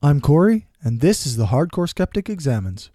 I'm Corey, and this is the Hardcore Skeptic Examines.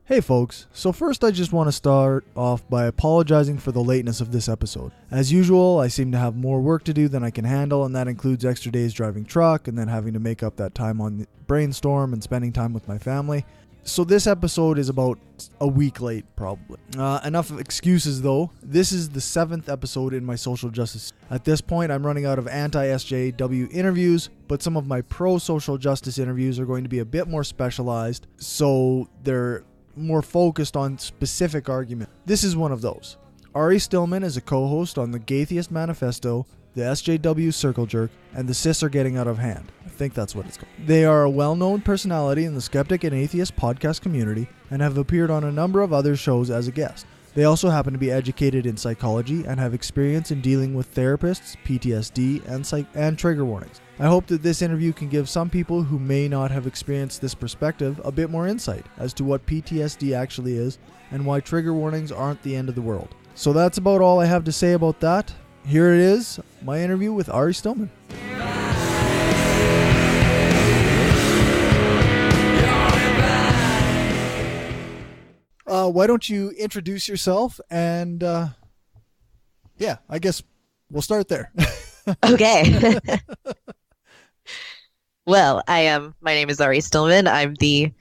Hey folks, so first I just want to start off by apologizing for the lateness of this episode. As usual, I seem to have more work to do than I can handle, and that includes extra days driving truck and then having to make up that time on the brainstorm and spending time with my family. So this episode is about a week late, probably. Enough excuses though. This is the 7th episode in my social justice. At this point, I'm running out of anti-sjw interviews, but some of my pro-social justice interviews are going to be a bit more specialized, so they're more focused on specific arguments. This is one of those. Ari Stillman is a co-host on the Gaytheist Manifesto, the SJW Circle Jerk, and the Cis Are Getting Out of Hand. I think that's what it's called. They are a well-known personality in the skeptic and atheist podcast community and have appeared on a number of other shows as a guest. They also happen to be educated in psychology and have experience in dealing with therapists, PTSD, and trigger warnings. I hope that this interview can give some people who may not have experienced this perspective a bit more insight as to what PTSD actually is and why trigger warnings aren't the end of the world. So that's about all I have to say about that. Here it is, my interview with Ari Stillman. Why don't you introduce yourself and I guess we'll start there. Okay. Well, my name is Ari Stillman. I'm the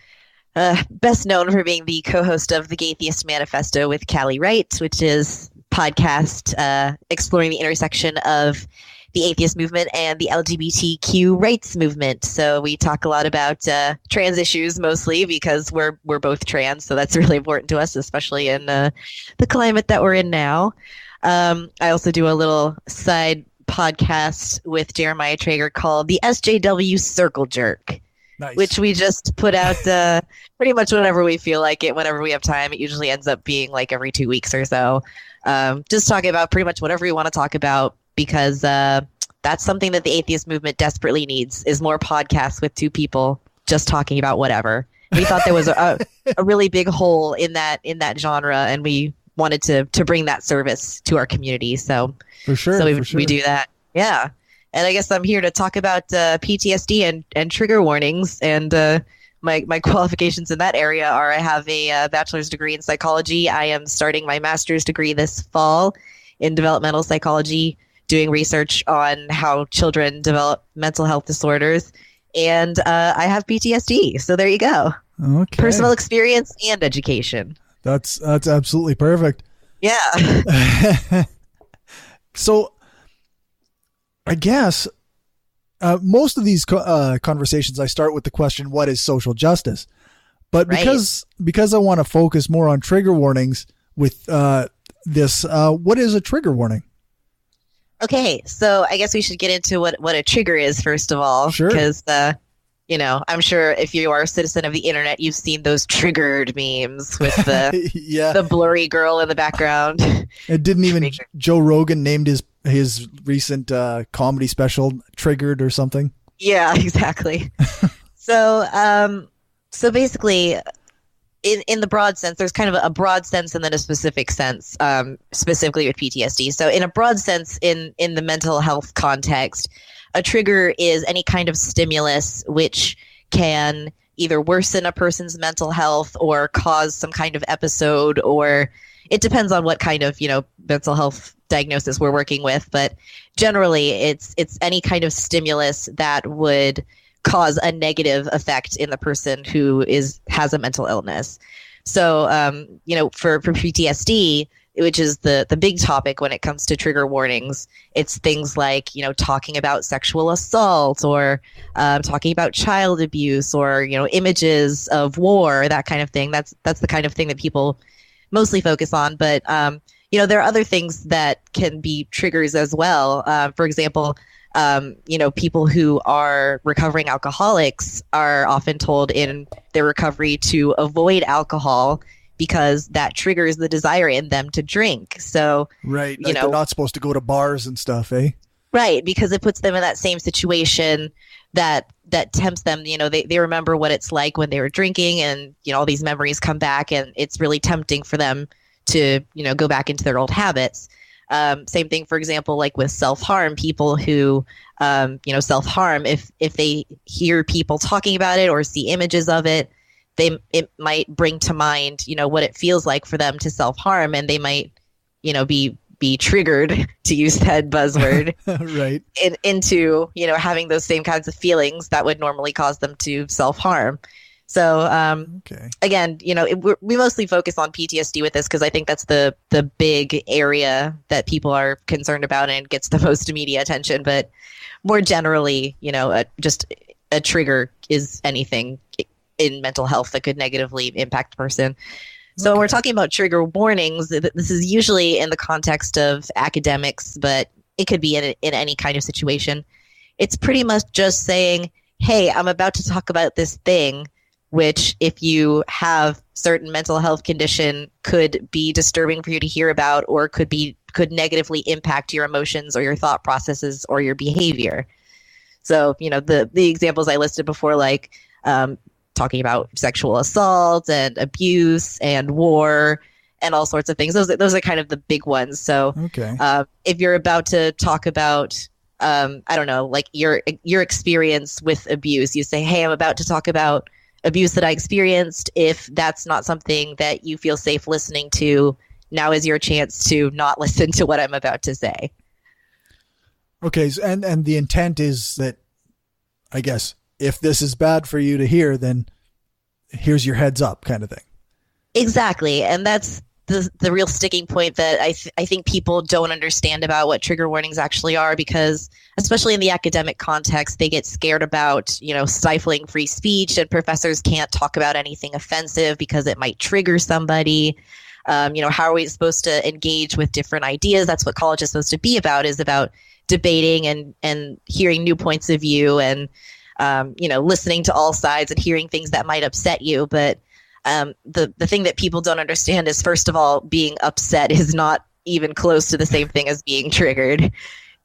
best known for being the co-host of the Gaytheist Manifesto with Callie Wright, which is podcast exploring the intersection of the atheist movement and the LGBTQ rights movement. So we talk a lot about trans issues mostly because we're both trans, so that's really important to us, especially in the climate that we're in now. I also do a little side podcast with Jeremiah Traeger called the SJW Circle Jerk. Nice. Which we just put out pretty much whenever we feel like it, whenever we have time. It usually ends up being like every 2 weeks or so. Just talking about pretty much whatever we want to talk about, because that's something that the atheist movement desperately needs, is more podcasts with two people just talking about whatever. We thought there was a really big hole in that genre, and we wanted to bring that service to our community. So for sure, we do that. Yeah. And I guess I'm here to talk about PTSD and trigger warnings. And my qualifications in that area are I have a bachelor's degree in psychology. I am starting my master's degree this fall in developmental psychology, doing research on how children develop mental health disorders. And I have PTSD. So there you go. Okay. Personal experience and education. That's absolutely perfect. Yeah. So I guess most of these conversations, I start with the question, what is social justice? But because I want to focus more on trigger warnings with this, what is a trigger warning? Okay, so I guess we should get into what a trigger is, first of all. Sure. Because, I'm sure if you are a citizen of the internet, you've seen those triggered memes with the the blurry girl in the background. It didn't even Joe Rogan named his recent comedy special Triggered or something. Yeah, exactly. So basically, in the broad sense, there's kind of a broad sense and then a specific sense, specifically with PTSD. So in a broad sense, in the mental health context, a trigger is any kind of stimulus which can either worsen a person's mental health or cause some kind of episode, or it depends on what kind of, mental health diagnosis we're working with. But generally, it's any kind of stimulus that would cause a negative effect in the person who has a mental illness. So, for PTSD, which is the big topic when it comes to trigger warnings, it's things like, talking about sexual assault or talking about child abuse or, images of war, that kind of thing. That's the kind of thing that people mostly focus on. But, there are other things that can be triggers as well. For example, people who are recovering alcoholics are often told in their recovery to avoid alcohol because that triggers the desire in them to drink. So, right, like they're not supposed to go to bars and stuff, eh? Right, because it puts them in that same situation that tempts them. They remember what it's like when they were drinking, and all these memories come back, and it's really tempting for them to, go back into their old habits. Same thing, for example, like with self-harm, people who, self-harm, if they hear people talking about it or see images of it, it might bring to mind, what it feels like for them to self-harm, and they might, be triggered, to use that buzzword, right, into, having those same kinds of feelings that would normally cause them to self-harm. So, again, we mostly focus on PTSD with this because I think that's the big area that people are concerned about and gets the most media attention. But more generally, just a trigger is anything in mental health that could negatively impact a person. So when we're talking about trigger warnings, this is usually in the context of academics, but it could be in any kind of situation. It's pretty much just saying, hey, I'm about to talk about this thing, which if you have certain mental health condition could be disturbing for you to hear about, or could negatively impact your emotions or your thought processes or your behavior. So, the examples I listed before, like talking about sexual assault and abuse and war and all sorts of things. Those are kind of the big ones. So if you're about to talk about, I don't know, like your experience with abuse, you say, hey, I'm about to talk about abuse that I experienced. If that's not something that you feel safe listening to, now is your chance to not listen to what I'm about to say. Okay. So, and the intent is that, I guess, if this is bad for you to hear, then here's your heads up kind of thing. Exactly. And that's the real sticking point that I think people don't understand about what trigger warnings actually are, because especially in the academic context, they get scared about, stifling free speech, and professors can't talk about anything offensive because it might trigger somebody. How are we supposed to engage with different ideas? That's what college is supposed to be about, is about debating and hearing new points of view and, listening to all sides and hearing things that might upset you. But the thing that people don't understand is, first of all, being upset is not even close to the same thing as being triggered.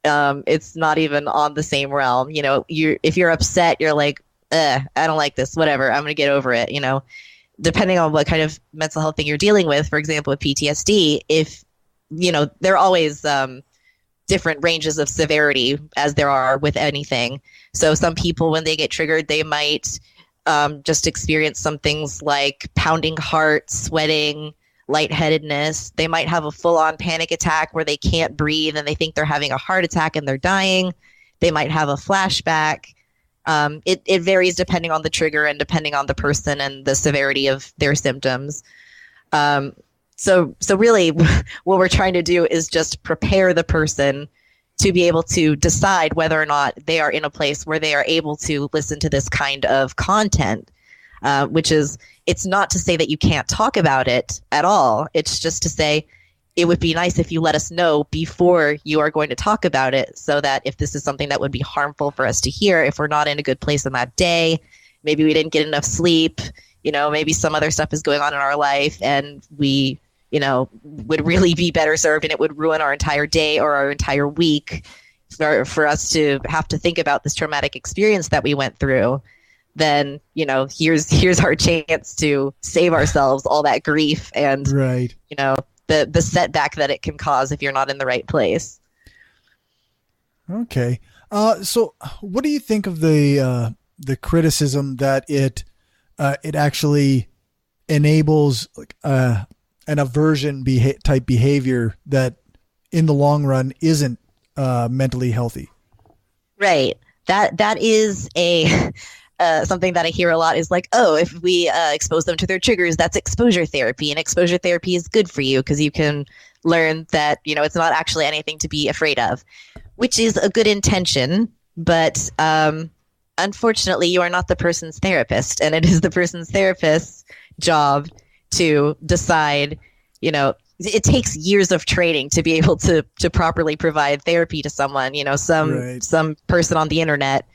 It's not even on the same realm. If you're upset, you're like, I don't like this, whatever, I'm going to get over it. Depending on what kind of mental health thing you're dealing with, for example, with PTSD, if, there are always different ranges of severity as there are with anything. So some people, when they get triggered, they might just experience some things like pounding heart, sweating, lightheadedness. They might have a full-on panic attack where they can't breathe and they think they're having a heart attack and they're dying. They might have a flashback. It varies depending on the trigger and depending on the person and the severity of their symptoms. So really what we're trying to do is just prepare the person to be able to decide whether or not they are in a place where they are able to listen to this kind of content, which is, it's not to say that you can't talk about it at all. It's just to say, it would be nice if you let us know before you are going to talk about it, so that if this is something that would be harmful for us to hear, if we're not in a good place on that day, maybe we didn't get enough sleep, maybe some other stuff is going on in our life and we, would really be better served, and it would ruin our entire day or our entire week for us to have to think about this traumatic experience that we went through, then, here's our chance to save ourselves all that grief and, right, the setback that it can cause if you're not in the right place. Okay. So what do you think of the criticism that it actually enables an aversion type behavior that in the long run isn't mentally healthy? Right. That is something that I hear a lot, is like, oh, if we expose them to their triggers, that's exposure therapy, and exposure therapy is good for you because you can learn that, it's not actually anything to be afraid of, which is a good intention. But unfortunately, you are not the person's therapist, and it is the person's therapist's job to decide, it takes years of training to be able to properly provide therapy to someone. Some person on the internet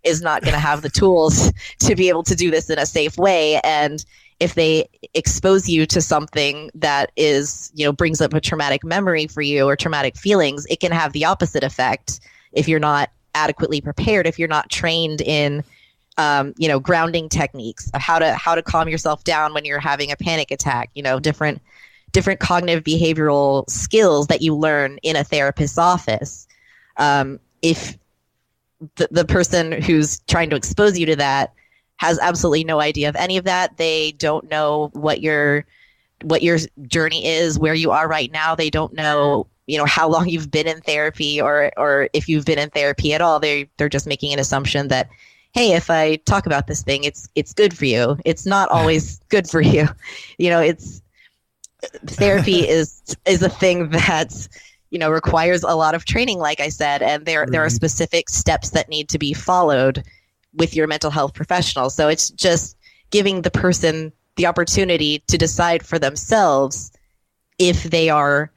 is not going to have the tools to be able to do this in a safe way. And if they expose you to something that is, brings up a traumatic memory for you or traumatic feelings, it can have the opposite effect if you're not adequately prepared, if you're not trained in grounding techniques, how to calm yourself down when you're having a panic attack, different different cognitive behavioral skills that you learn in a therapist's office. If the person who's trying to expose you to that has absolutely no idea of any of that, they don't know what your journey is, where you are right now. They don't know, how long you've been in therapy, or if you've been in therapy at all. They're just making an assumption that, hey, if I talk about this thing, it's good for you. It's not always good for you. It's therapy is a thing that requires a lot of training, like I said, and there are specific steps that need to be followed with your mental health professional. So it's just giving the person the opportunity to decide for themselves if they are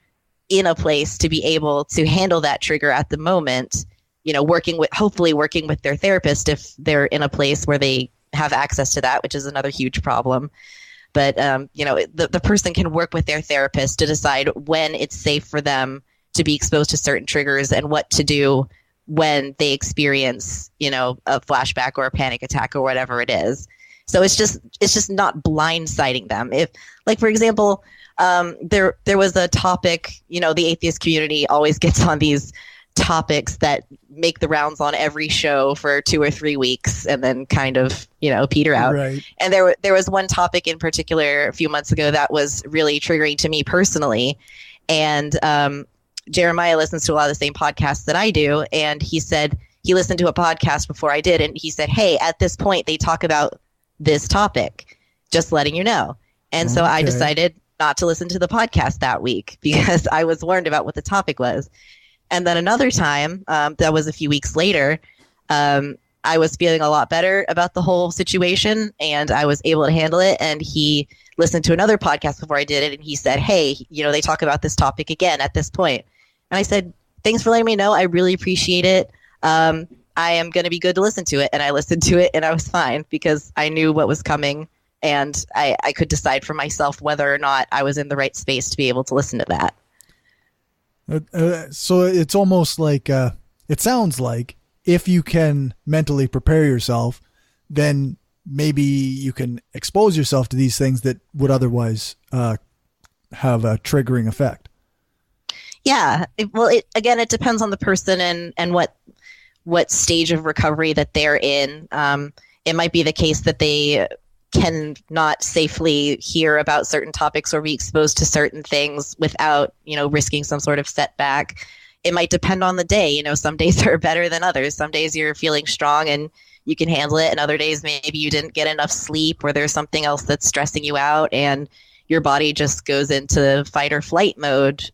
in a place to be able to handle that trigger at the moment, hopefully working with their therapist if they're in a place where they have access to that, which is another huge problem. But, the person can work with their therapist to decide when it's safe for them to be exposed to certain triggers and what to do when they experience, a flashback or a panic attack or whatever it is. So it's just not blindsiding them. If, like, for example, there was a topic, the atheist community always gets on these topics that make the rounds on every show for 2 or 3 weeks and then kind of, peter out. Right. And there was one topic in particular a few months ago that was really triggering to me personally. And Jeremiah listens to a lot of the same podcasts that I do. And he said he listened to a podcast before I did. And he said, hey, at this point, they talk about this topic, just letting you know. And so I decided not to listen to the podcast that week because I was warned about what the topic was. And then another time, that was a few weeks later, I was feeling a lot better about the whole situation and I was able to handle it. And he listened to another podcast before I did it. And he said, hey, they talk about this topic again at this point. And I said, thanks for letting me know. I really appreciate it. I am going to be good to listen to it. And I listened to it and I was fine because I knew what was coming. And I could decide for myself whether or not I was in the right space to be able to listen to that. So it's almost like, it sounds like if you can mentally prepare yourself, then maybe you can expose yourself to these things that would otherwise have a triggering effect. Yeah. It depends on the person and what stage of recovery that they're in. It might be the case that they can not safely hear about certain topics or be exposed to certain things without, risking some sort of setback. It might depend on the day. Some days are better than others. Some days you're feeling strong and you can handle it. And other days, maybe you didn't get enough sleep or there's something else that's stressing you out and your body just goes into fight or flight mode,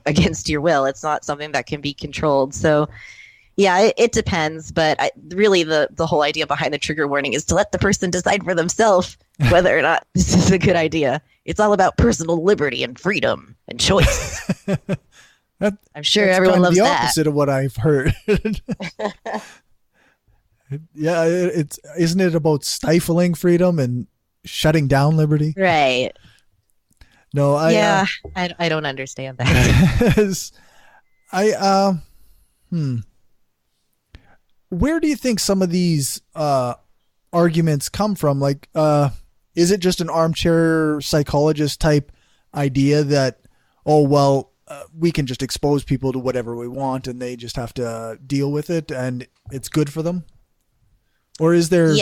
against your will. It's not something that can be controlled. So yeah, it depends. But really the whole idea behind the trigger warning is to let the person decide for themselves whether or not this is a good idea. It's all about personal liberty and freedom and choice. I'm sure everyone loves that. The opposite of what I've heard. Yeah, isn't it about stifling freedom and shutting down liberty? Right. No, I don't understand that. Where do you think some of these arguments come from? Like, is it just an armchair psychologist type idea that, we can just expose people to whatever we want and they just have to deal with it and it's good for them? Or is there,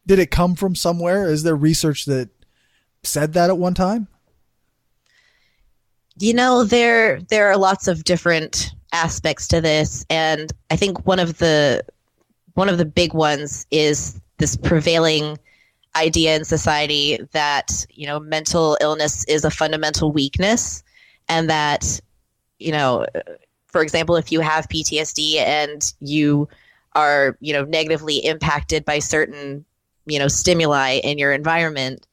did it come from somewhere? Is there research that said that at one time? There are lots of different aspects to this. And I think one of the big ones is this prevailing idea in society that, mental illness is a fundamental weakness. And that, for example, if you have PTSD and you are, negatively impacted by certain, stimuli in your environment,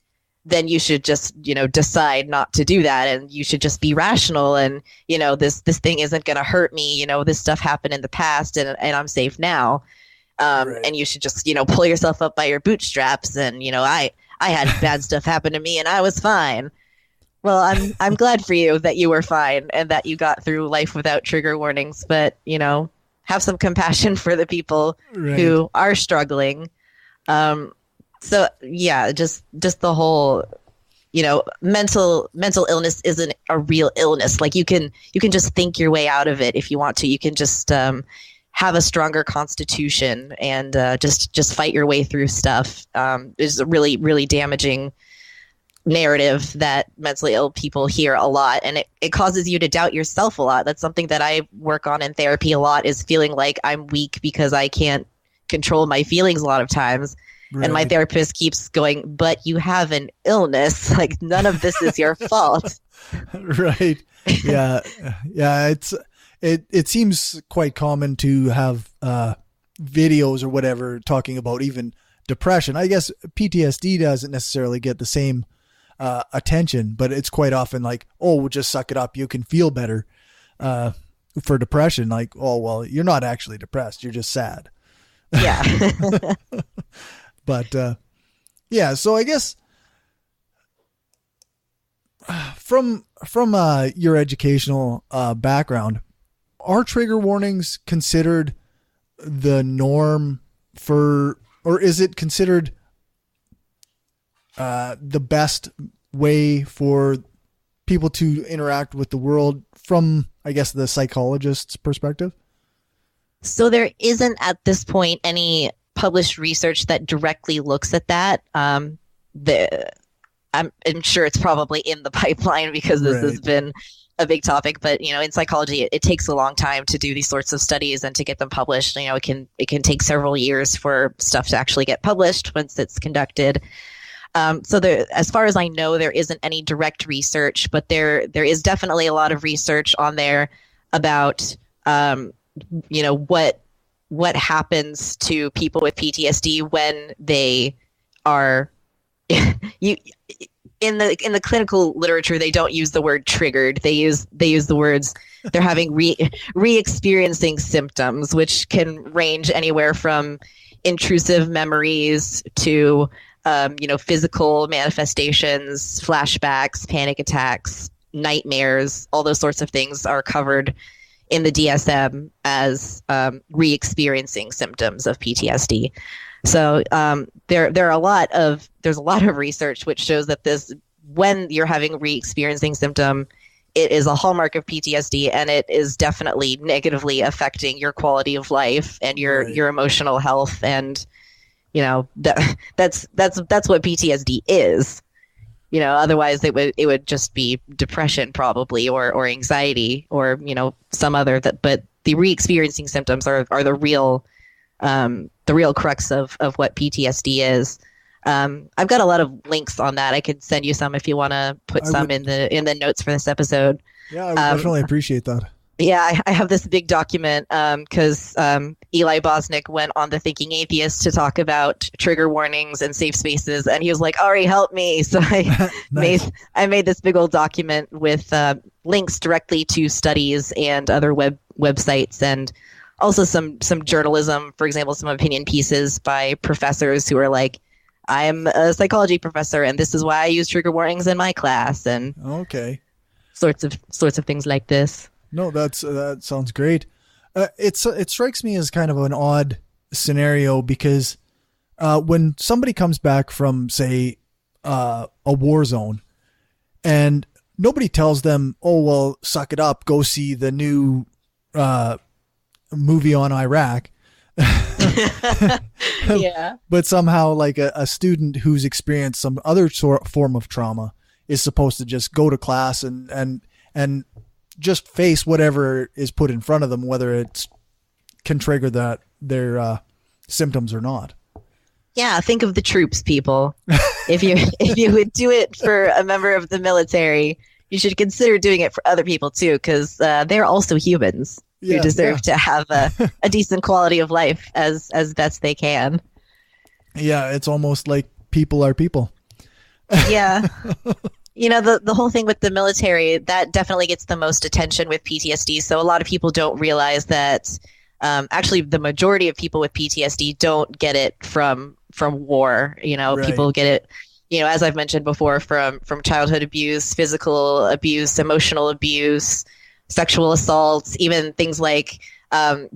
then you should just, decide not to do that. And you should just be rational. And, this thing isn't going to hurt me. This stuff happened in the past and I'm safe now. Right. And you should just, pull yourself up by your bootstraps. And, I had bad stuff happen to me and I was fine. Well, I'm glad for you that you were fine and that you got through life without trigger warnings, but, have some compassion for the people who are struggling. So yeah, just the whole, mental illness isn't a real illness. Like you can just think your way out of it if you want to. You can just have a stronger constitution and just fight your way through stuff. Is a really, really damaging narrative that mentally ill people hear a lot, and it causes you to doubt yourself a lot. That's something that I work on in therapy a lot, is feeling like I'm weak because I can't control my feelings a lot of times. Right. And my therapist keeps going, but you have an illness. Like none of this is your fault. Right. Yeah. Yeah. It seems quite common to have videos or whatever talking about even depression. I guess PTSD doesn't necessarily get the same attention, but it's quite often like, oh, we'll just suck it up. You can feel better for depression. Like, oh, well, you're not actually depressed. You're just sad. Yeah. But yeah, so I guess from your educational background, are trigger warnings considered the norm for, or is it considered the best way for people to interact with the world from, I guess, the psychologist's perspective? So there isn't at this point any published research that directly looks at that. I'm sure it's probably in the pipeline because this has been a big topic. But in psychology, it takes a long time to do these sorts of studies and to get them published. It can take several years for stuff to actually get published once it's conducted. So there, as far as I know, there isn't any direct research, but there is definitely a lot of research on there about what happens to people with PTSD when they are in the clinical literature. They don't use the word triggered. They use the words they're having re-experiencing symptoms, which can range anywhere from intrusive memories to physical manifestations, flashbacks, panic attacks, nightmares. All those sorts of things are covered in the DSM as re-experiencing symptoms of PTSD. So there's a lot of research which shows that when you're having re-experiencing symptom, it is a hallmark of PTSD, and it is definitely negatively affecting your quality of life and your emotional health. And that's what PTSD is. Otherwise it would just be depression probably, or anxiety, or some other but the re-experiencing symptoms are the real crux of what PTSD is. I've got a lot of links on that. I could send you some if you want to put in the notes for this episode. Yeah, I would definitely appreciate that. Yeah, I have this big document because Eli Bosnick went on The Thinking Atheist to talk about trigger warnings and safe spaces, and he was like, "Ari, help me!" So I Nice. made this big old document with links directly to studies and other websites, and also some journalism. For example, some opinion pieces by professors who are like, "I'm a psychology professor, and this is why I use trigger warnings in my class," and sorts of things like this. No, that sounds great. It strikes me as kind of an odd scenario because when somebody comes back from, say, a war zone, and nobody tells them, "Oh, well, suck it up, go see the new movie on Iraq." Yeah. But somehow, like a student who's experienced some other form of trauma is supposed to just go to class and just face whatever is put in front of them, whether it can trigger their symptoms or not. Yeah, think of the troops, people. If you would do it for a member of the military, you should consider doing it for other people too, because they're also humans who deserve to have a decent quality of life as best they can. Yeah, it's almost like people are people. Yeah. The whole thing with the military, that definitely gets the most attention with PTSD. So a lot of people don't realize that actually the majority of people with PTSD don't get it from war. Right. People get it, as I've mentioned before, from childhood abuse, physical abuse, emotional abuse, sexual assaults, even things like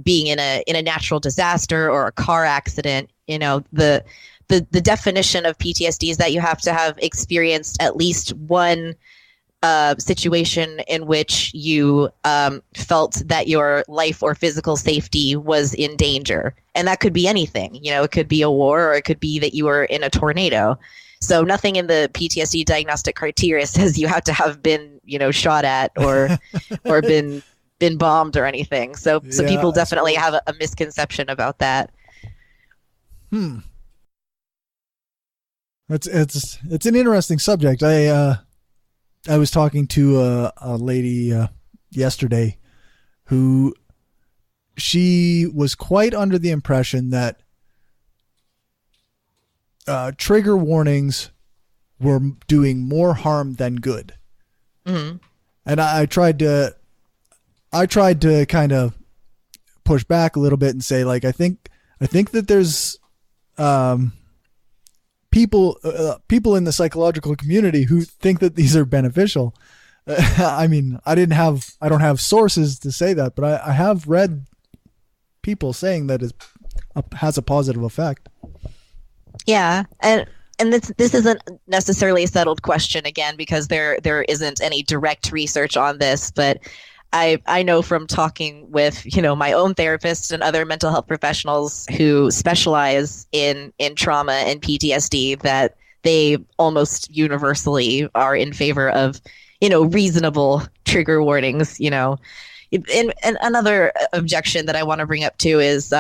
being in a natural disaster or a car accident. The the definition of PTSD is that you have to have experienced at least one situation in which you felt that your life or physical safety was in danger. And that could be anything. It could be a war, or it could be that you were in a tornado. So nothing in the PTSD diagnostic criteria says you have to have been, shot at or been bombed or anything. So people definitely have a misconception about that. It's an interesting subject. I was talking to a lady yesterday who she was quite under the impression that trigger warnings were doing more harm than good. Mm-hmm. And I tried to kind of push back a little bit and say, like, I think that there's people in the psychological community who think that these are beneficial. I mean, I don't have sources to say that, but I have read people saying that it has a positive effect. Yeah. And this isn't necessarily a settled question, again, because there isn't any direct research on this, but I know from talking with, my own therapist and other mental health professionals who specialize in trauma and PTSD that they almost universally are in favor of, reasonable trigger warnings, And another objection that I want to bring up too is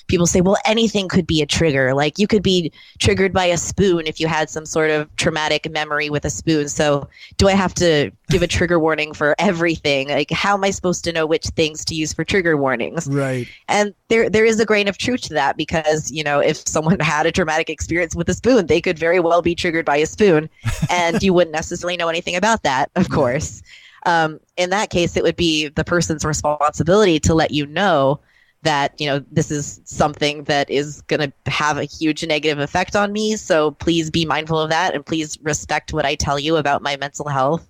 people say, well, anything could be a trigger. Like, you could be triggered by a spoon if you had some sort of traumatic memory with a spoon. So do I have to give a trigger warning for everything? Like, how am I supposed to know which things to use for trigger warnings? Right. And there is a grain of truth to that, because, if someone had a traumatic experience with a spoon, they could very well be triggered by a spoon, and you wouldn't necessarily know anything about that, of course. In that case, it would be the person's responsibility to let you know that, this is something that is going to have a huge negative effect on me. So please be mindful of that, and please respect what I tell you about my mental health.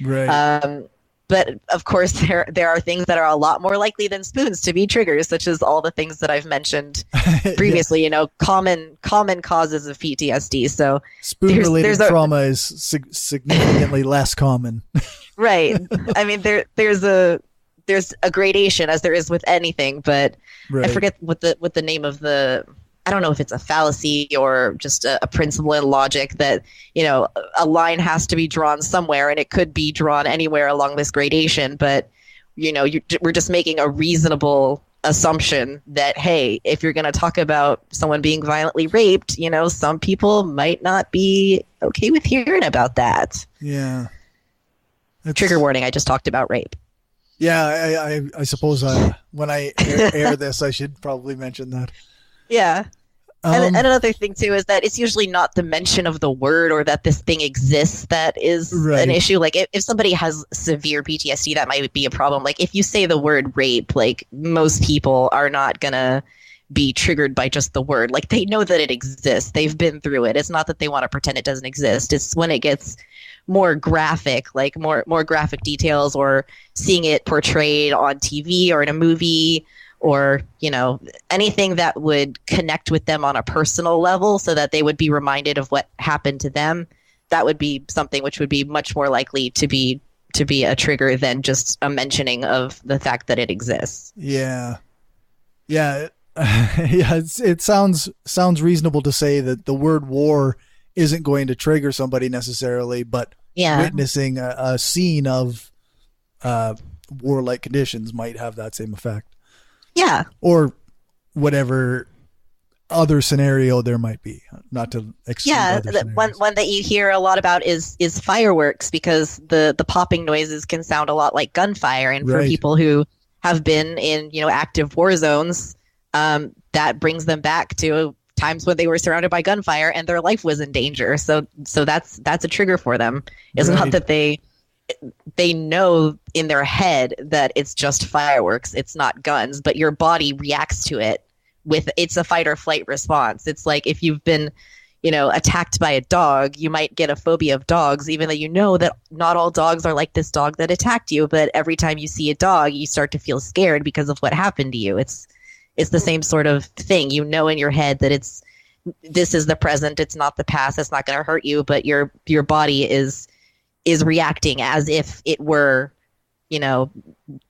Right. But of course, there are things that are a lot more likely than spoons to be triggers, such as all the things that I've mentioned previously. Yeah. Common causes of PTSD. So spoon-related trauma is significantly less common. Right. I mean, there's a gradation, as there is with anything, but right. I forget what the name of I don't know if it's a fallacy or just a principle in logic that, a line has to be drawn somewhere, and it could be drawn anywhere along this gradation. But, we're just making a reasonable assumption that, hey, if you're going to talk about someone being violently raped, some people might not be okay with hearing about that. Yeah. Trigger warning, I just talked about rape. Yeah, I suppose when I air this, I should probably mention that. Yeah. And another thing, too, is that it's usually not the mention of the word or that this thing exists that is right. An issue. Like, if somebody has severe PTSD, that might be a problem. Like, if you say the word rape, like, most people are not going to be triggered by just the word. Like, they know that it exists. They've been through it. It's not that they want to pretend it doesn't exist. It's when it gets more graphic, like more graphic details, or seeing it portrayed on TV or in a movie, or, anything that would connect with them on a personal level so that they would be reminded of what happened to them. That would be something which would be much more likely to be a trigger than just a mentioning of the fact that it exists. Yeah. Yeah. Yeah. It sounds reasonable to say that the word war isn't going to trigger somebody necessarily, but witnessing a scene of warlike conditions might have that same effect. Yeah. Or whatever other scenario there might be, not to exclude other scenarios. One that you hear a lot about is fireworks, because the popping noises can sound a lot like gunfire, and for people who have been in active war zones, that brings them back to times when they were surrounded by gunfire and their life was in danger. So that's a trigger for them. It's not that they know in their head that it's just fireworks, it's not guns, but your body reacts to it it's a fight or flight response. It's like if you've been, attacked by a dog, you might get a phobia of dogs, even though you know that not all dogs are like this dog that attacked you. But every time you see a dog, you start to feel scared because of what happened to you. It's the same sort of thing. In your head that it's this is the present, it's not the past, it's not going to hurt you, but your body is reacting as if it were,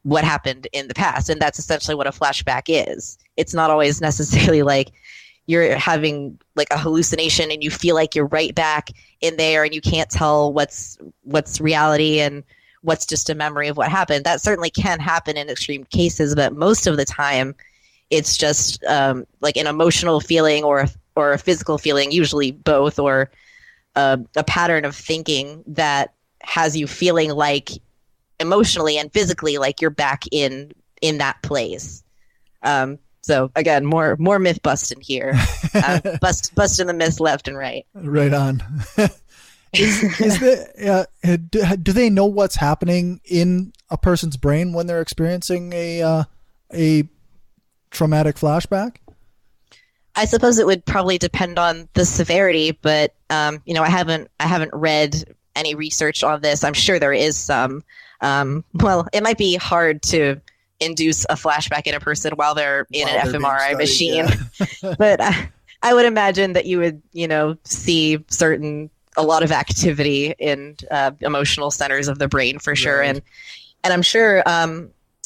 what happened in the past. And that's essentially what a flashback is. It's not always necessarily like you're having like a hallucination and you feel like you're right back in there and you can't tell what's reality and what's just a memory of what happened. That certainly can happen in extreme cases, but most of the time it's just like an emotional feeling or a physical feeling, usually both, or a pattern of thinking that has you feeling like emotionally and physically like you're back in that place. So again, more myth busting here. Busting the myths left and right. Right on. Do they know what's happening in a person's brain when they're experiencing a traumatic flashback? I suppose it would probably depend on the severity, but I haven't read any research on this. I'm sure there is some. It might be hard to induce a flashback in a person while they're in an fMRI machine, yeah. But I would imagine that you would, see a lot of activity in emotional centers of the brain for sure, right. And I'm sure.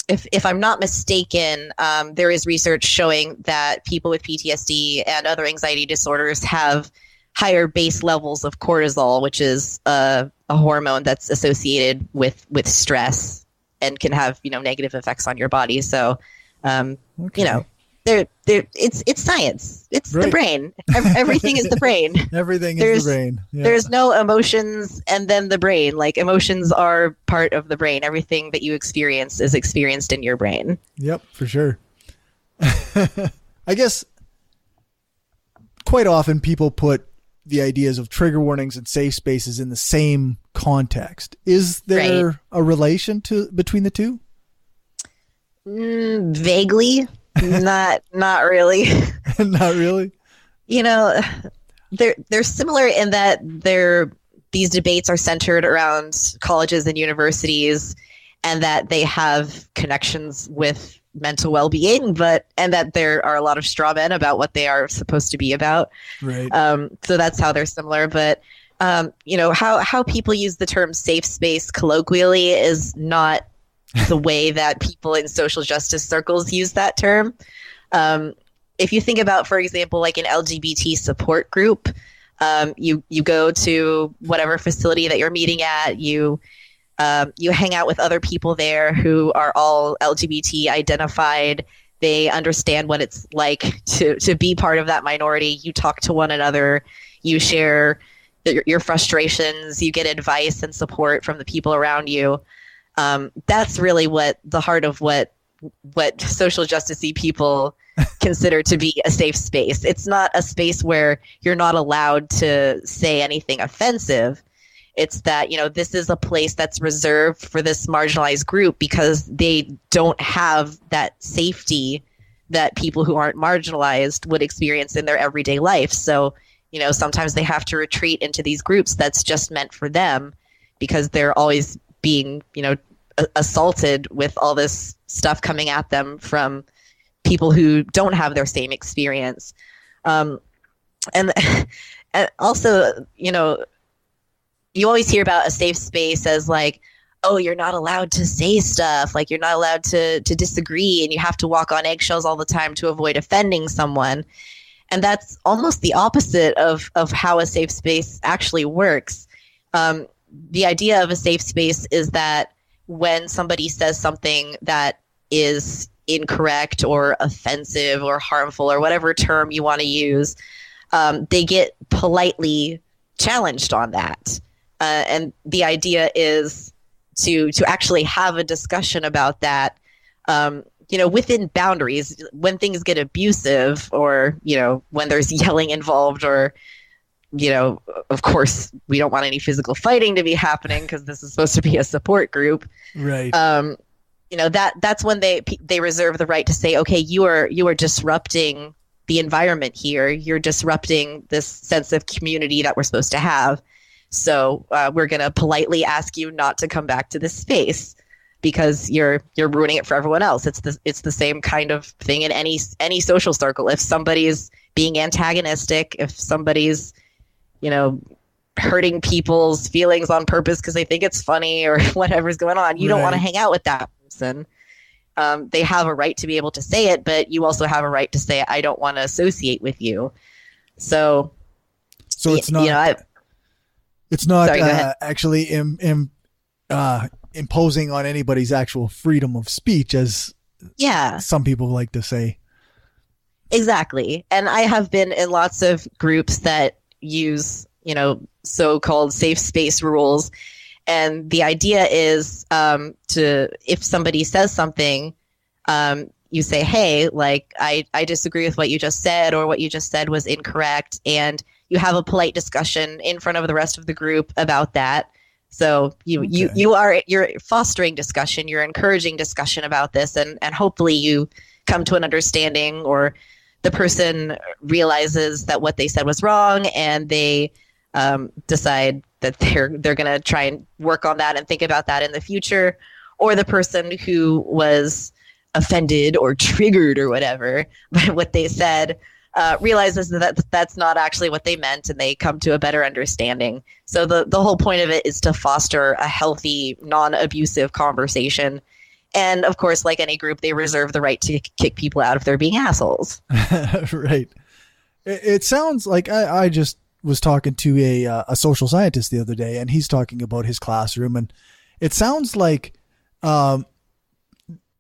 If I'm not mistaken, there is research showing that people with PTSD and other anxiety disorders have higher base levels of cortisol, which is a hormone that's associated with stress and can have negative effects on your body. So, okay. It's science. It's right. The brain. Everything is the brain. Everything is the brain. Yeah. There's no emotions and then the brain. Like emotions are part of the brain. Everything that you experience is experienced in your brain. Yep, for sure. I guess quite often people put the ideas of trigger warnings and safe spaces in the same context. Is there a relation between the two? Vaguely. Not really. Not really. They're similar in that these debates are centered around colleges and universities, and that they have connections with mental well-being, and that there are a lot of straw men about what they are supposed to be about. Right. So that's how they're similar. But how people use the term safe space colloquially is not the way that people in social justice circles use that term. If you think about, for example, like an LGBT support group, you go to whatever facility that you're meeting at, you hang out with other people there who are all LGBT identified. They understand what it's like to be part of that minority. You talk to one another, you share your frustrations, you get advice and support from the people around you. That's really what the heart of what social justice-y people consider to be a safe space. It's not a space where you're not allowed to say anything offensive. It's that, this is a place that's reserved for this marginalized group because they don't have that safety that people who aren't marginalized would experience in their everyday life. So, sometimes they have to retreat into these groups that's just meant for them because they're always being, assaulted with all this stuff coming at them from people who don't have their same experience. And also, you always hear about a safe space as like, oh, you're not allowed to say stuff, like you're not allowed to disagree, and you have to walk on eggshells all the time to avoid offending someone. And that's almost the opposite of how a safe space actually works. The idea of a safe space is that when somebody says something that is incorrect or offensive or harmful or whatever term you want to use, they get politely challenged on that. And the idea is to actually have a discussion about that, within boundaries. When things get abusive or, when there's yelling involved or, of course, we don't want any physical fighting to be happening because this is supposed to be a support group. Right. That's when they reserve the right to say, okay, you are disrupting the environment here. You're disrupting this sense of community that we're supposed to have. So we're going to politely ask you not to come back to this space because you're ruining it for everyone else. It's the same kind of thing in any social circle. If somebody is being antagonistic. If somebody's, hurting people's feelings on purpose because they think it's funny or whatever's going on, you don't want to hang out with that person. They have a right to be able to say it, but you also have a right to say, I don't want to associate with you. So it's not, it's not actually imposing on anybody's actual freedom of speech, as some people like to say. Exactly. And I have been in lots of groups that use, so-called safe space rules. And the idea is if somebody says something, you say, hey, like, I disagree with what you just said, or what you just said was incorrect. And you have a polite discussion in front of the rest of the group about that. So you're fostering discussion, you're encouraging discussion about this, and hopefully you come to an understanding, or the person realizes that what they said was wrong, and they decide that they're going to try and work on that and think about that in the future. Or the person who was offended or triggered or whatever by what they said realizes that that's not actually what they meant, and they come to a better understanding. So the whole point of it is to foster a healthy, non-abusive conversation. And of course, like any group, they reserve the right to kick people out if they're being assholes. Right. It sounds like I just was talking to a social scientist the other day, and he's talking about his classroom, and it sounds like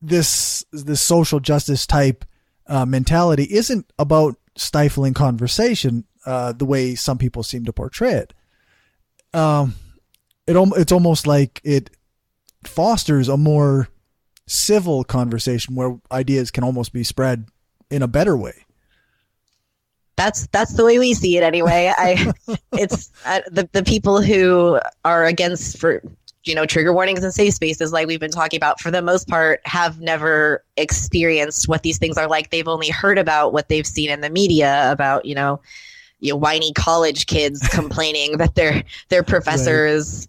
this social justice type mentality isn't about stifling conversation the way some people seem to portray it. It's almost like it fosters a more civil conversation where ideas can almost be spread in a better way. That's the way we see it anyway. The people who are against trigger warnings and safe spaces, like we've been talking about, for the most part, have never experienced what these things are like. They've only heard about what they've seen in the media about, whiny college kids complaining that their professor is,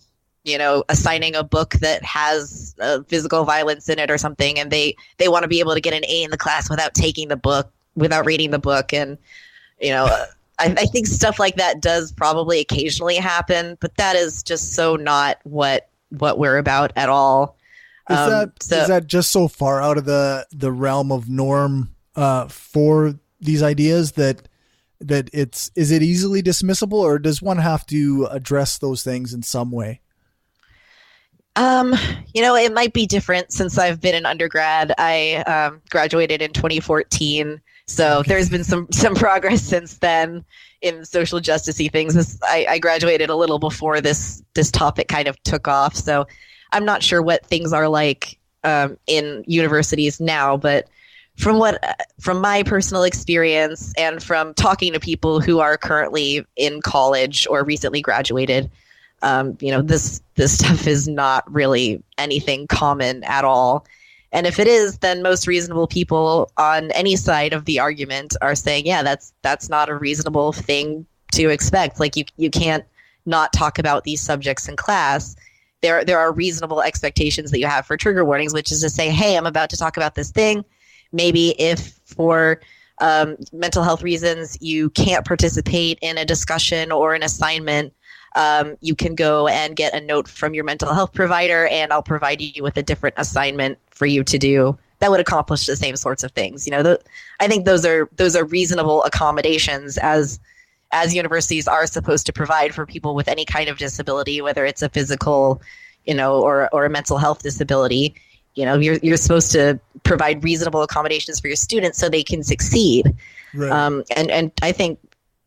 assigning a book that has physical violence in it or something, and they want to be able to get an A in the class without reading the book. And, I think stuff like that does probably occasionally happen, but that is just so not what we're about at all. Is that just so far out of the realm of norm for these ideas that is it easily dismissible, or does one have to address those things in some way? It might be different since I've been an undergrad. I graduated in 2014. So there's been some progress since then in social justice-y things. I graduated a little before this topic kind of took off. So I'm not sure what things are like in universities now, but from my personal experience and from talking to people who are currently in college or recently graduated, this stuff is not really anything common at all. And if it is, then most reasonable people on any side of the argument are saying, yeah, that's not a reasonable thing to expect. Like you can't not talk about these subjects in class. There are reasonable expectations that you have for trigger warnings, which is to say, hey, I'm about to talk about this thing. Maybe if for mental health reasons you can't participate in a discussion or an assignment, you can go and get a note from your mental health provider, and I'll provide you with a different assignment for you to do that would accomplish the same sorts of things. I think those are reasonable accommodations as universities are supposed to provide for people with any kind of disability, whether it's a physical, or a mental health disability. You're supposed to provide reasonable accommodations for your students so they can succeed. Right. And I think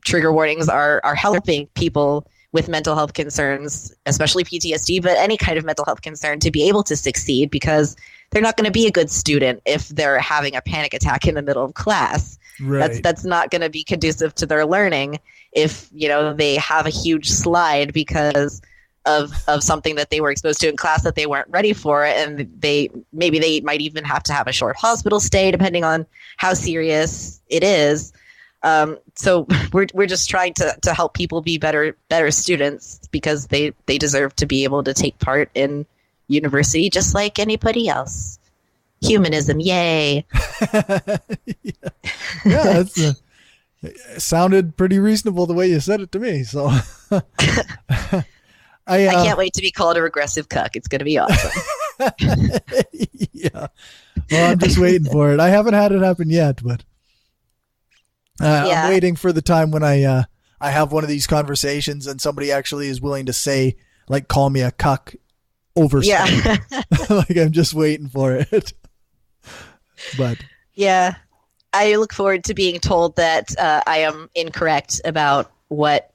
trigger warnings are helping people with mental health concerns, especially PTSD, but any kind of mental health concern, to be able to succeed, because they're not going to be a good student if they're having a panic attack in the middle of class. Right. That's not going to be conducive to their learning if, they have a huge slide because of something that they were exposed to in class that they weren't ready for, and they might even have to have a short hospital stay depending on how serious it is. So we're just trying to help people be better students, because they deserve to be able to take part in university just like anybody else. Humanism, yay! Yeah, It sounded pretty reasonable the way you said it to me. So I can't wait to be called a regressive cuck. It's going to be awesome. Yeah. Well, I'm just waiting for it. I haven't had it happen yet, but I'm waiting for the time when I have one of these conversations and somebody actually is willing to say, like, call me a cuck over. Yeah. Like, I'm just waiting for it. But yeah, I look forward to being told that I am incorrect about what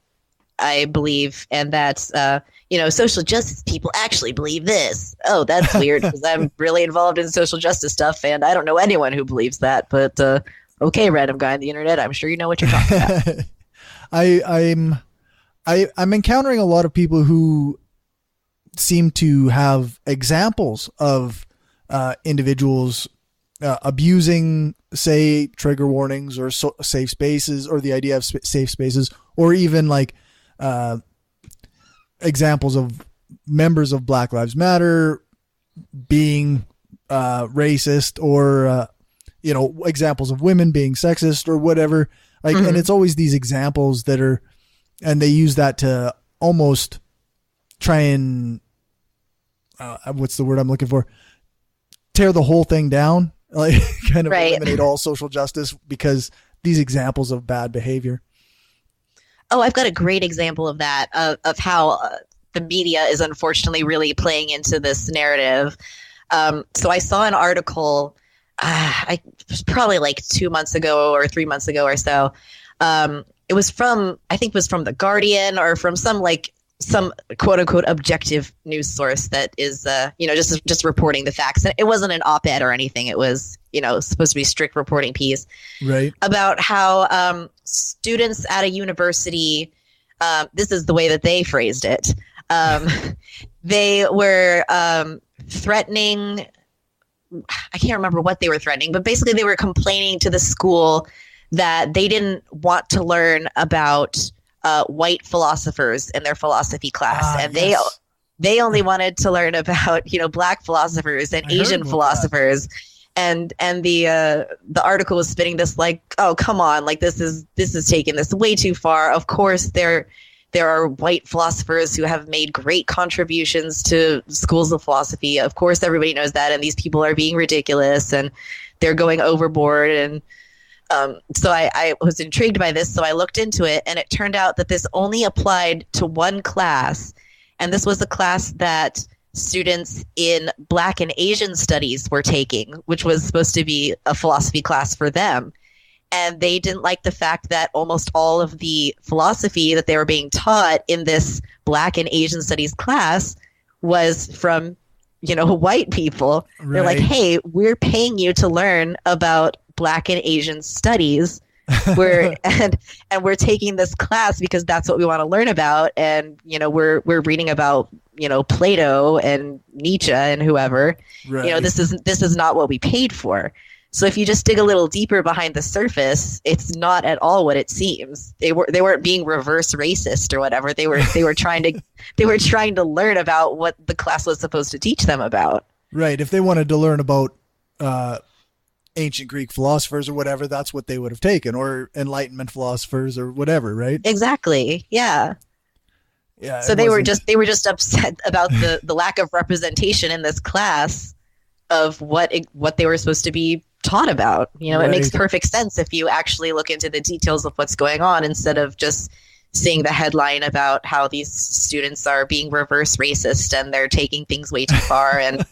I believe, and that social justice people actually believe this. Oh, that's weird, because I'm really involved in social justice stuff, and I don't know anyone who believes that. But okay, random guy on the internet, I'm sure you know what you're talking about. I'm encountering a lot of people who seem to have examples of individuals abusing, say, trigger warnings or safe spaces, or the idea of safe spaces, or even like examples of members of Black Lives Matter being racist, or examples of women being sexist or whatever. Like, and it's always these examples that are, and they use that to almost try and what's the word I'm looking for? Tear the whole thing down, like kind of eliminate all social justice because these examples of bad behavior. Oh, I've got a great example of that, of how the media is unfortunately really playing into this narrative. So I saw an article, it was probably like 2 months ago or 3 months ago or so. It was from, I think it was from The Guardian, or from some quote unquote objective news source that is, just reporting the facts. And it wasn't an op-ed or anything. It was, supposed to be a strict reporting piece, right? About how students at a university, this is the way that they phrased it. They were threatening, I can't remember what they were threatening, but basically they were complaining to the school that they didn't want to learn about white philosophers in their philosophy class, and they only wanted to learn about Black philosophers and Asian philosophers, and the article was spinning this like, oh come on, like this is taking this way too far. Of course there are white philosophers who have made great contributions to schools of philosophy. Of course everybody knows that, and these people are being ridiculous and they're going overboard. And so I was intrigued by this, so I looked into it, and it turned out that this only applied to one class, and this was a class that students in Black and Asian studies were taking, which was supposed to be a philosophy class for them. And they didn't like the fact that almost all of the philosophy that they were being taught in this Black and Asian studies class was from, white people. Right. They're like, hey, we're paying you to learn about Black and Asian studies. And we're taking this class because that's what we want to learn about. And, we're reading about, Plato and Nietzsche and whoever. Right. This is not what we paid for. So if you just dig a little deeper behind the surface, it's not at all what it seems. They weren't being reverse racist or whatever. They were trying to learn about what the class was supposed to teach them about. Right. If they wanted to learn about ancient Greek philosophers or whatever, that's what they would have taken, or Enlightenment philosophers or whatever, right? Exactly. Yeah. Yeah. So they were just upset about the lack of representation in this class of what they were supposed to be taught about. Right. It makes perfect sense if you actually look into the details of what's going on, instead of just seeing the headline about how these students are being reverse racist and they're taking things way too far and,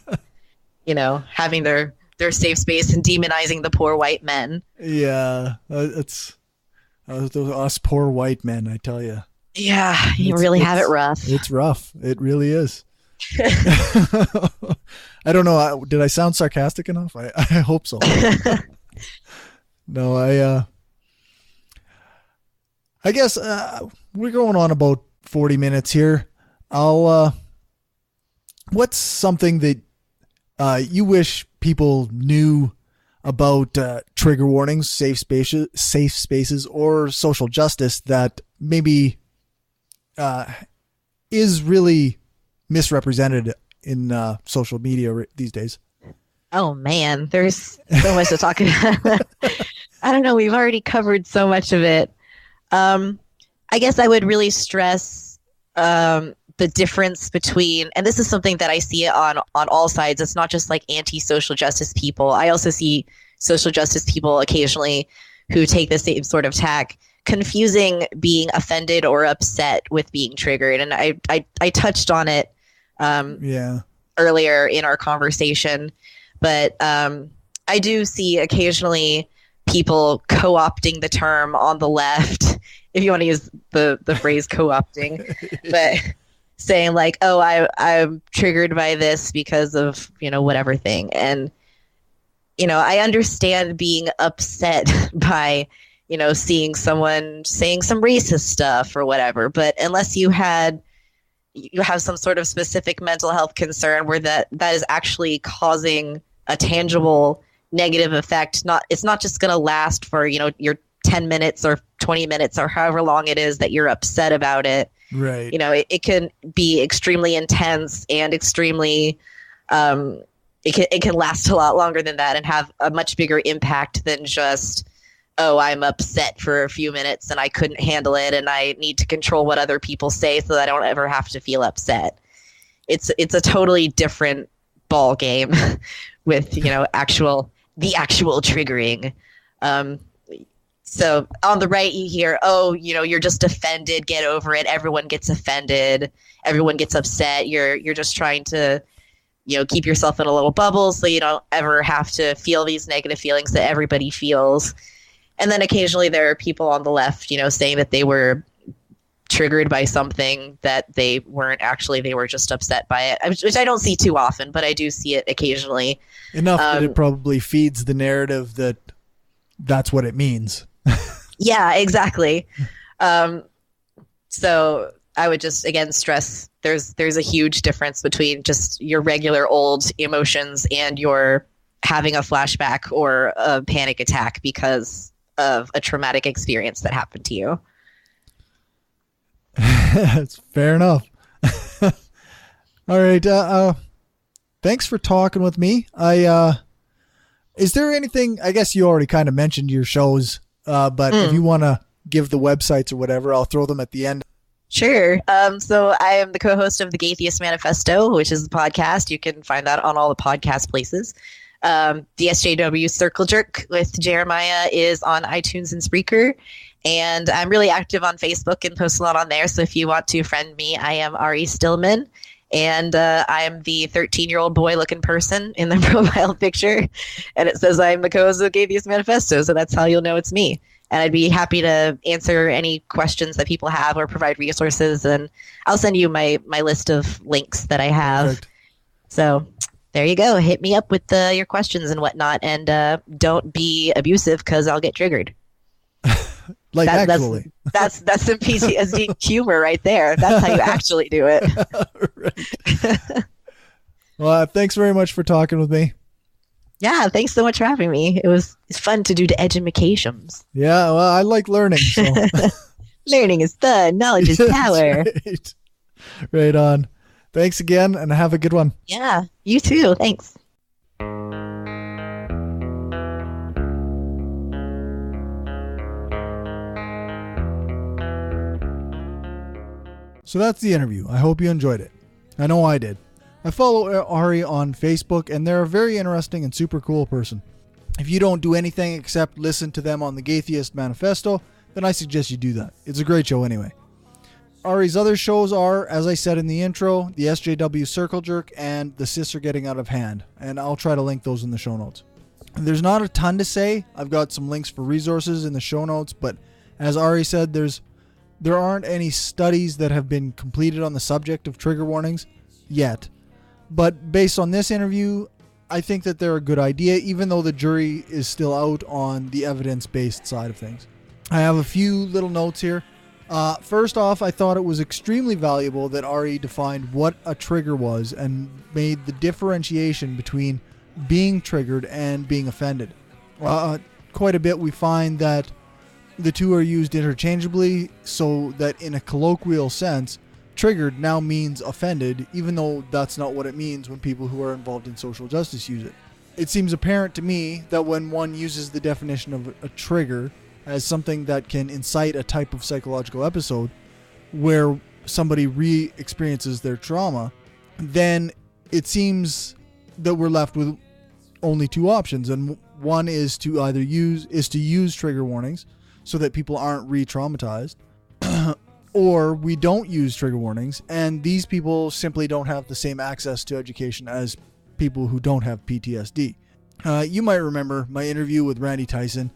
having their safe space and demonizing the poor white men. Yeah. It's us poor white men, I tell you. Yeah. You really have it rough. It's rough. It really is. I don't know. Did I sound sarcastic enough? I hope so. No, I guess we're going on about 40 minutes here. What's something that you wish people knew about trigger warnings, safe spaces, or social justice that maybe is really misrepresented in social media these days? Oh man, there's so much to talk about. I don't know. We've already covered so much of it. I guess I would really stress the difference between, and this is something that I see on all sides. It's not just like anti-social justice people. I also see social justice people occasionally who take the same sort of tack, confusing being offended or upset with being triggered. And I touched on it earlier in our conversation, but I do see occasionally people co-opting the term on the left, if you want to use the phrase co-opting, but saying like, oh, I'm triggered by this because of, whatever thing. And, I understand being upset by, seeing someone saying some racist stuff or whatever, but unless you have some sort of specific mental health concern where that is actually causing a tangible negative effect, it's not just going to last for, your 10 minutes or 20 minutes or however long it is that you're upset about it. Right. It can be extremely intense and extremely, it can last a lot longer than that and have a much bigger impact than just, oh, I'm upset for a few minutes and I couldn't handle it and I need to control what other people say so that I don't ever have to feel upset. It's a totally different ball game with, the actual triggering. So on the right, you hear, oh, you're just offended. Get over it. Everyone gets offended. Everyone gets upset. You're just trying to, keep yourself in a little bubble so you don't ever have to feel these negative feelings that everybody feels. And then occasionally there are people on the left, saying that they were triggered by something that they weren't actually. They were just upset by it, which I don't see too often, but I do see it occasionally. Enough that it probably feeds the narrative that that's what it means. Yeah, exactly. So I would just, again, stress there's a huge difference between just your regular old emotions and your having a flashback or a panic attack because of a traumatic experience that happened to you. That's fair enough. All right. Thanks for talking with me. Is there anything, I guess you already kind of mentioned your shows, but if you want to give the websites or whatever, I'll throw them at the end. Sure. So I am the co-host of the Gaytheist Manifesto, which is the podcast. You can find that on all the podcast places. The SJW Circle Jerk with Jeremiah is on iTunes and Spreaker. And I'm really active on Facebook and post a lot on there. So if you want to friend me, I am Ari Stillman. And I am the 13-year-old boy-looking person in the profile picture. And it says I'm the co-host of the Gaytheist Manifesto. So that's how you'll know it's me. And I'd be happy to answer any questions that people have or provide resources. And I'll send you my list of links that I have. Perfect. So there you go. Hit me up with your questions and whatnot. And don't be abusive because I'll get triggered. Actually. That's some PTSD humor right there. That's how you actually do it. Right. Well, thanks very much for talking with me. Yeah, thanks so much for having me. It's fun to do the edumacations. Yeah, well, I like learning. So. Learning is fun. Knowledge is power. Right on. Thanks again, and have a good one. Yeah, you too. Thanks. So that's the interview. I hope you enjoyed it. I know I did. I follow Ari on Facebook, and they're a very interesting and super cool person. If you don't do anything except listen to them on the Gaytheist Manifesto, then I suggest you do that. It's a great show anyway. Ari's other shows are, as I said in the intro, the SJW Circle Jerk and the Cis Are Getting Out of Hand, and I'll try to link those in the show notes. There's not a ton to say. I've got some links for resources in the show notes, but as Ari said, there aren't any studies that have been completed on the subject of trigger warnings yet. But based on this interview, I think that they're a good idea, even though the jury is still out on the evidence-based side of things. I have a few little notes here. First off, I thought it was extremely valuable that Ari defined what a trigger was and made the differentiation between being triggered and being offended. Quite a bit we find that the two are used interchangeably, so that in a colloquial sense, triggered now means offended, even though that's not what it means when people who are involved in social justice use it. it seems apparent to me that when one uses the definition of a trigger as something that can incite a type of psychological episode where somebody re-experiences their trauma, then it seems that we're left with only two options. And one is to either use trigger warnings so that people aren't re-traumatized, or we don't use trigger warnings and these people simply don't have the same access to education as people who don't have PTSD. You might remember my interview with Randy Tyson,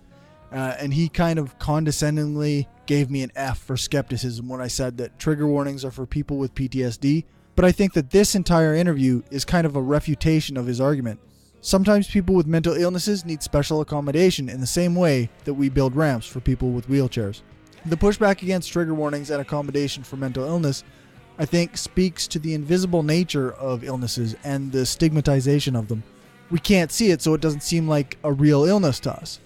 and he kind of condescendingly gave me an F for skepticism when I said that trigger warnings are for people with PTSD, but I think that this entire interview is kind of a refutation of his argument. Sometimes people with mental illnesses need special accommodation in the same way that we build ramps for people with wheelchairs. The pushback against trigger warnings and accommodation for mental illness, I think, speaks to the invisible nature of illnesses and the stigmatization of them. We can't see it, so it doesn't seem like a real illness to us.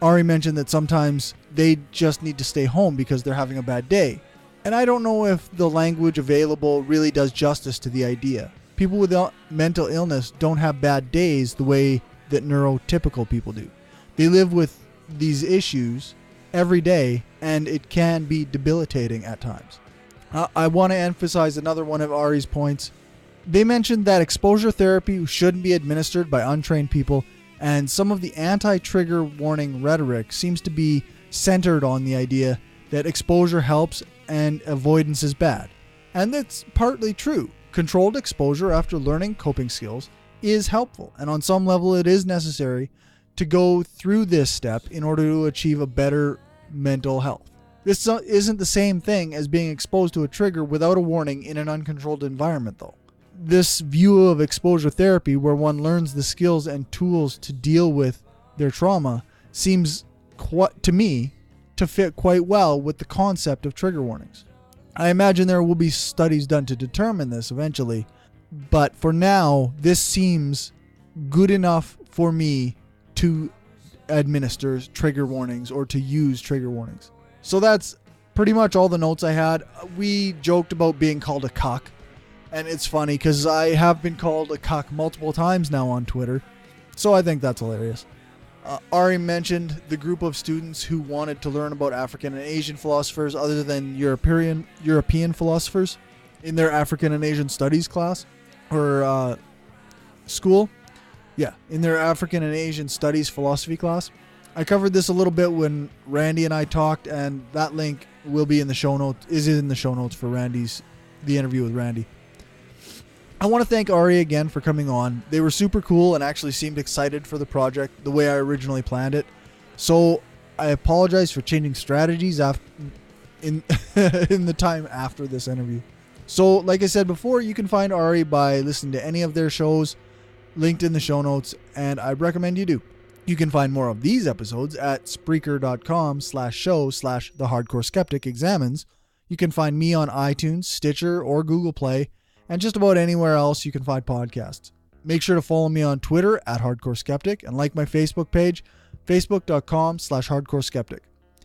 Ari mentioned that sometimes they just need to stay home because they're having a bad day. And I don't know if the language available really does justice to the idea. People with mental illness don't have bad days the way that neurotypical people do. They live with these issues every day, and it can be debilitating at times. I want to emphasize another one of Ari's points. They mentioned that exposure therapy shouldn't be administered by untrained people, and some of the anti-trigger warning rhetoric seems to be centered on the idea that exposure helps and avoidance is bad. And that's partly true. Controlled exposure after learning coping skills is helpful, and on some level it is necessary to go through this step in order to achieve a better mental health. This isn't the same thing as being exposed to a trigger without a warning in an uncontrolled environment, though. This view of exposure therapy, where one learns the skills and tools to deal with their trauma, seems to me to fit quite well with the concept of trigger warnings. I imagine there will be studies done to determine this eventually, but for now, this seems good enough for me to administer trigger warnings or to use trigger warnings. So that's pretty much all the notes I had. We joked about being called a cuck, and it's funny because I have been called a cuck multiple times now on Twitter, so I think that's hilarious. Ari mentioned the group of students who wanted to learn about African and Asian philosophers other than European philosophers in their African and Asian studies class or school. Yeah, in their African and Asian studies philosophy class. I covered this a little bit when Randy and I talked, and that link will be in the show notes. Is in the show notes for the interview with Randy. I want to thank Ari again for coming on. They were super cool and actually seemed excited for the project the way I originally planned it. So I apologize for changing strategies in the time after this interview. So like I said before, you can find Ari by listening to any of their shows linked in the show notes, and I recommend you do. You can find more of these episodes at Spreaker.com/show/thehardcoreskepticexamines. You can find me on iTunes, Stitcher, or Google Play, and just about anywhere else you can find podcasts. Make sure to follow me on Twitter at Hardcore Skeptic and like my Facebook page, facebook.com/Hardcore Skeptic.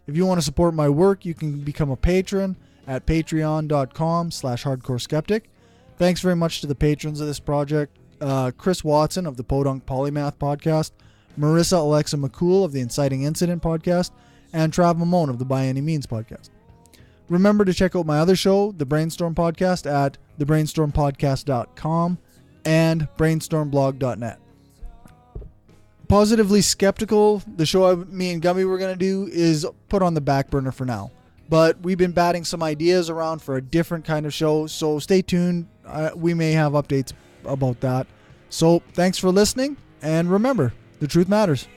If you want to support my work, you can become a patron at patreon.com/Hardcore Skeptic. Thanks very much to the patrons of this project. Chris Watson of the Podunk Polymath podcast, Marissa Alexa McCool of the Inciting Incident podcast, and Trav Mamone of the By Any Means podcast. Remember to check out my other show, The Brainstorm Podcast, at thebrainstormpodcast.com and brainstormblog.net. Positively Skeptical, the show me and Gummy were going to do, is put on the back burner for now. But we've been batting some ideas around for a different kind of show, so stay tuned. We may have updates about that. So thanks for listening, and remember, the truth matters.